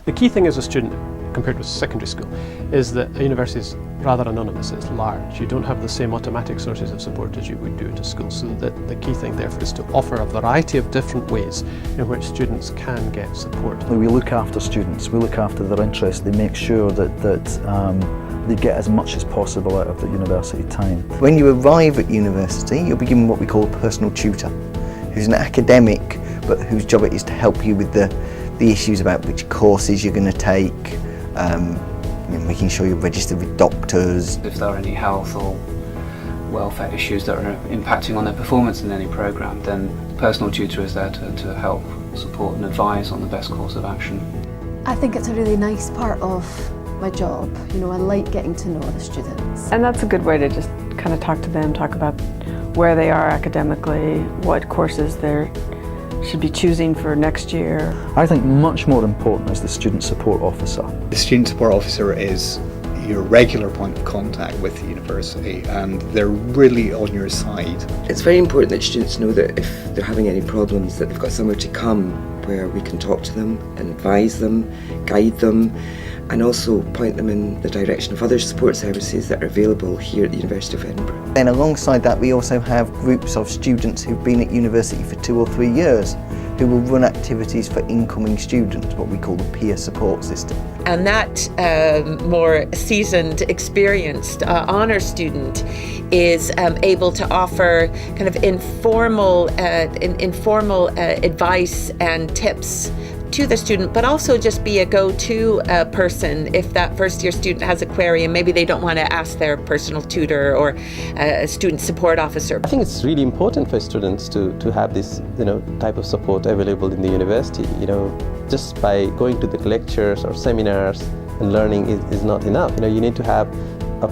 The key thing as a student, compared with secondary school, is that a university is rather anonymous, it's large. You don't have the same automatic sources of support as you would do at a school, so that the key thing therefore is to offer a variety of different ways in which students can get support. We look after students, we look after their interests, they make sure that they get as much as possible out of the university time. When you arrive at university, you'll be given what we call a personal tutor, who's an academic, but whose job it is to help you with the issues about which courses you're going to take, making sure you're registered with doctors. If there are any health or welfare issues that are impacting on their performance in any programme, then the personal tutor is there to help, support and advise on the best course of action. I think it's a really nice part of my job. I like getting to know the students. And that's a good way to just kind of talk to them, talk about where they are academically, what courses they should be choosing for next year. I think much more important is the student support officer. The student support officer is your regular point of contact with the university, and they're really on your side. It's very important that students know that if they're having any problems, that they've got somewhere to come where we can talk to them and advise them, guide them, and also point them in the direction of other support services that are available here at the University of Edinburgh. Then alongside that, we also have groups of students who've been at university for 2 or 3 years who will run activities for incoming students, what we call the peer support system. And that more seasoned, experienced honours student is able to offer kind of informal advice and tips to the student, but also just be a go-to person if that first year student has a query and maybe they don't want to ask their personal tutor or a student support officer. I think it's really important for students to have this type of support available in the university. Just by going to the lectures or seminars and learning is not enough. You need to have a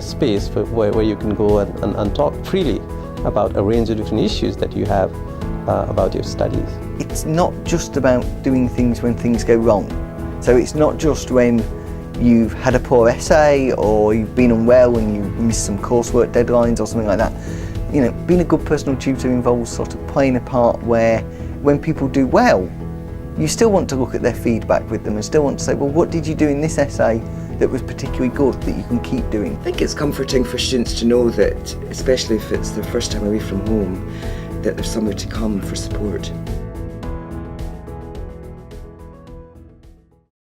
space where you can go and talk freely about a range of different issues that you have about your studies. It's not just about doing things when things go wrong. So it's not just when you've had a poor essay or you've been unwell and you missed some coursework deadlines or something like that. Being a good personal tutor involves sort of playing a part where when people do well, you still want to look at their feedback with them and still want to say, well, what did you do in this essay that was particularly good that you can keep doing? I think it's comforting for students to know that, especially if it's their first time away from home, that there's somewhere to come for support.